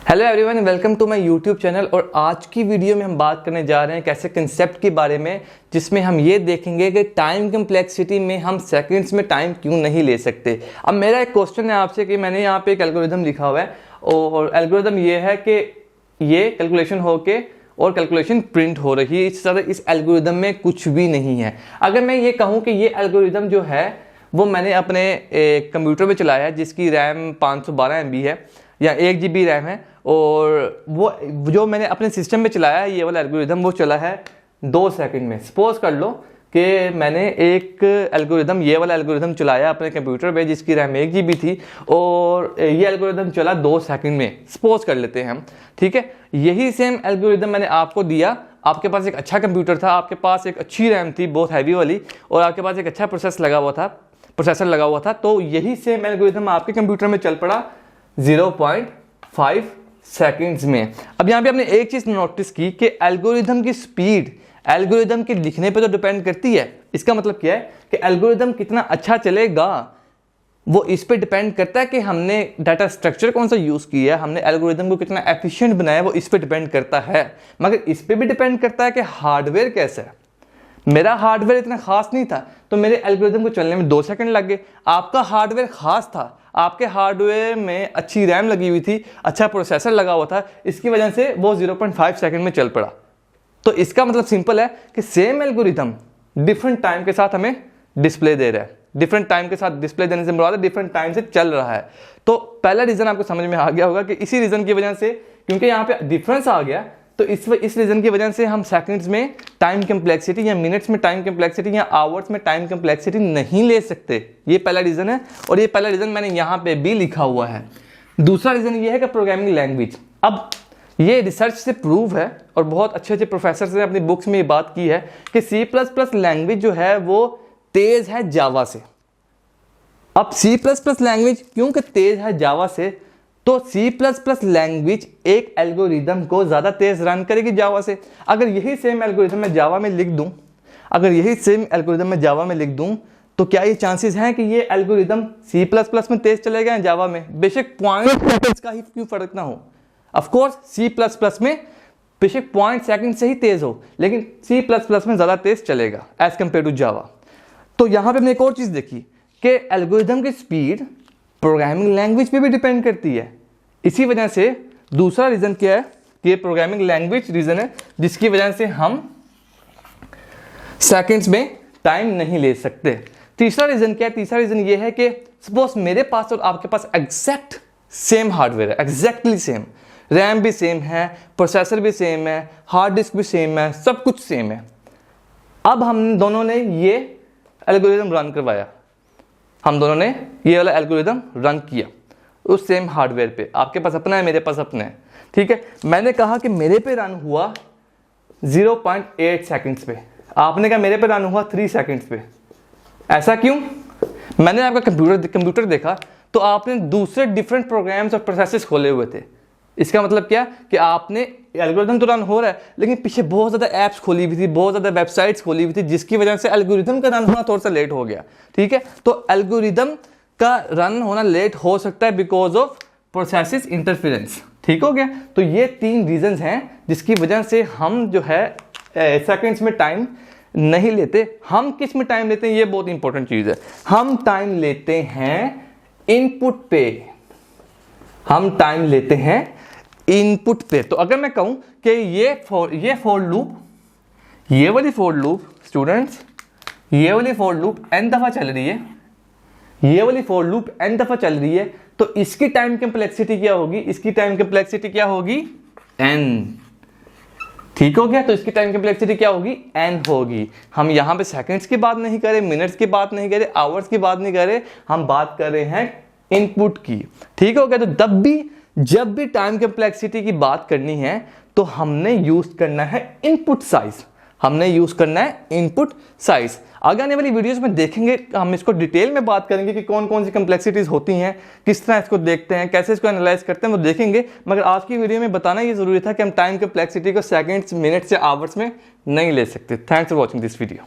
Hello everyone, welcome to my YouTube channel. और आज की वीडियो में हम बात करने जा रहे हैं कैसे कंसेप्ट के बारे में, जिसमें हम ये देखेंगे कि टाइम कम्प्लेक्सिटी में हम सेकंड्स में टाइम क्यों नहीं ले सकते। अब मेरा एक क्वेश्चन है आपसे कि मैंने यहाँ पे एक एल्गोरिदम लिखा हुआ है और एल्गोरिदम ये है कि ये कैलकुलेशन होके और कैलकुलेशन प्रिंट हो रही है। इससे ज़्यादा इस एल्गोरिदम में कुछ भी नहीं है। अगर मैं ये कहूँ कि ये एल्गोरिदम जो है वो मैंने अपने कंप्यूटर में चलाया है जिसकी रैम 512 MB है या 1 GB रैम है, और वो जो मैंने अपने सिस्टम में चलाया है ये वाला एल्गोरिदम वो चला है 2 सेकंड में। सपोज कर लो कि मैंने एक एल्गोरिदम ये वाला एल्गोरिदम चलाया अपने कंप्यूटर पे जिसकी रैम 1 GB थी और ये एल्गोरिदम चला 2 सेकंड में। सपोज कर लेते हैं हम, ठीक है। यही सेम एल्गोरिदम मैंने आपको दिया, आपके पास एक अच्छा कंप्यूटर था, आपके पास एक अच्छी रैम थी बहुत हैवी वाली, और आपके पास एक अच्छा प्रोसेसर लगा हुआ था, तो यही सेम एल्गोरिदम आपके कंप्यूटर में चल पड़ा 0.5 सेकंड्स में। अब यहाँ पे आपने एक चीज नोटिस की कि एल्गोरिदम की स्पीड एल्गोरिदम के लिखने पे तो डिपेंड करती है। इसका मतलब क्या है कि एल्गोरिदम कितना अच्छा चलेगा वो इस पे डिपेंड करता है कि हमने डाटा स्ट्रक्चर कौन सा यूज किया है, हमने एल्गोरिदम को कितना एफिशिएंट बनाया, वो इस पे डिपेंड करता है। मगर इस पे भी डिपेंड करता है कि हार्डवेयर कैसा है। मेरा हार्डवेयर इतना खास नहीं था तो मेरे एल्गोरिदम को चलने में 2 सेकंड लग गए। आपका हार्डवेयर खास था, आपके हार्डवेयर में अच्छी रैम लगी हुई थी, अच्छा प्रोसेसर लगा हुआ था, इसकी वजह से वो 0.5 सेकंड में चल पड़ा। तो इसका मतलब सिंपल है कि सेम एल्गोरिदम डिफरेंट टाइम के साथ हमें डिस्प्ले दे रहा है। डिफरेंट टाइम के साथ डिस्प्ले देने से मुराद है डिफरेंट टाइम से चल रहा है। तो पहला रीजन आपको समझ में आ गया होगा कि इसी रीजन की वजह से, क्योंकि यहाँ पे डिफरेंस आ गया, तो इस रीजन की वजह से हम सेकंड्स में टाइम कम्प्लेक्सिटी या मिनट्स में टाइम कम्प्लेक्सिटी या आवर्स में टाइम कम्प्लेक्सिटी नहीं ले सकते। ये पहला रीजन है और ये पहला रीजन मैंने यहाँ पे भी लिखा हुआ है। दूसरा रीजन ये है कि प्रोग्रामिंग लैंग्वेज। अब ये रिसर्च से प्रूव है और बहुत अच्छे अच्छे प्रोफेसर ने अपनी बुक्स में ये बात की है कि C++ लैंग्वेज जो है वो तेज है जावा से। अब C++ लैंग्वेज क्योंकि तेज है जावा से, तो C++ लैंग्वेज एक एल्गोरिदम को ज़्यादा तेज रन करेगी जावा से। अगर यही सेम एल्गोरिदम मैं जावा में लिख दूं, तो क्या ये चांसेस हैं कि ये एल्गोरिदम C++ में तेज चलेगा या जावा में? बेशक पॉइंट सेकंड का ही क्यों फर्क ना हो। ऑफ कोर्स C++ में बेशक पॉइंट सेकंड से ही तेज हो, लेकिन C++ में ज़्यादा तेज चलेगा एज कंपेयर टू जावा। तो यहाँ पे हमने एक और चीज़ देखी कि एल्गोरिदम की स्पीड प्रोग्रामिंग लैंग्वेज पे भी डिपेंड करती है। इसी वजह से दूसरा रीजन क्या है कि ये प्रोग्रामिंग लैंग्वेज रीजन है जिसकी वजह से हम सेकंड्स में टाइम नहीं ले सकते। तीसरा रीजन क्या है? तीसरा रीजन ये है कि सपोज मेरे पास और आपके पास एग्जैक्ट सेम हार्डवेयर है, एग्जैक्टली सेम, रैम भी सेम है, प्रोसेसर भी सेम है, हार्ड डिस्क भी सेम है, सब कुछ सेम है। अब हम दोनों ने ये एल्गोरिदम रन करवाया, हम दोनों ने ये वाला एल्गोरिदम रन किया उस सेम हार्डवेयर पे। आपके पास अपना है, मेरे पास अपना है, ठीक है। मैंने कहा कि मेरे पे रन हुआ 0.8 सेकंड्स पे, आपने कहा मेरे पे रन हुआ 3 सेकंड्स पे। ऐसा क्यों? मैंने आपका कंप्यूटर देखा तो आपने दूसरे डिफरेंट प्रोग्राम्स और प्रोसेसेस खोले हुए थे। इसका मतलब क्या कि आपने एल्गोरिदम तो रन हो रहा है लेकिन पीछे बहुत ज़्यादा ऐप्स खोली हुई थी, बहुत ज़्यादा वेबसाइट्स खोली हुई थी, जिसकी वजह से एल्गोरिदम का रन होना थोड़ा सा लेट हो गया, ठीक है। तो एल्गोरिदम का रन होना लेट हो सकता है बिकॉज ऑफ प्रोसेसेस इंटरफेरेंस, ठीक हो गया। तो ये 3 रीजंस हैं जिसकी वजह से हम जो है सेकंड्स में टाइम नहीं लेते। हम किस में टाइम लेते हैं, ये बहुत इंपॉर्टेंट चीज़ है। हम टाइम लेते हैं इनपुट पे, हम टाइम लेते हैं इनपुट पे। तो अगर मैं कहूं कि ये फॉर लूप, ये वाली फॉर लूप स्टूडेंट्स, ये वाली फॉर लूप n दफा चल रही है, ये वाली फॉर लूप n दफा चल रही है, तो इसकी टाइम कम्प्लेक्सिटी क्या होगी? इसकी टाइम कम्प्लेक्सिटी क्या होगी? n, ठीक हो गया। तो इसकी टाइम कम्प्लेक्सिटी क्या होगी? n होगी। हम यहां पे सेकंड्स की बात नहीं कर रहे, मिनट्स की बात नहीं कर रहे, आवर्स की बात नहीं कर रहे, हम बात कर रहे हैं इनपुट की, ठीक हो गया। तो जब भी टाइम कम्प्लेक्सिटी की बात करनी है तो हमने यूज करना है इनपुट साइज, हमने यूज करना है इनपुट साइज। आगे आने वाली वीडियोस में देखेंगे, हम इसको डिटेल में बात करेंगे कि कौन कौन सी कम्प्लेक्सिटीज होती हैं, किस तरह इसको देखते हैं, कैसे इसको एनालाइज करते हैं, वो देखेंगे। मगर आज की वीडियो में बताना ये जरूरी था कि हम टाइम कम्प्लेक्सिटी को सेकंड्स, मिनट्स या आवर्स में नहीं ले सकते। Thanks for watching this video.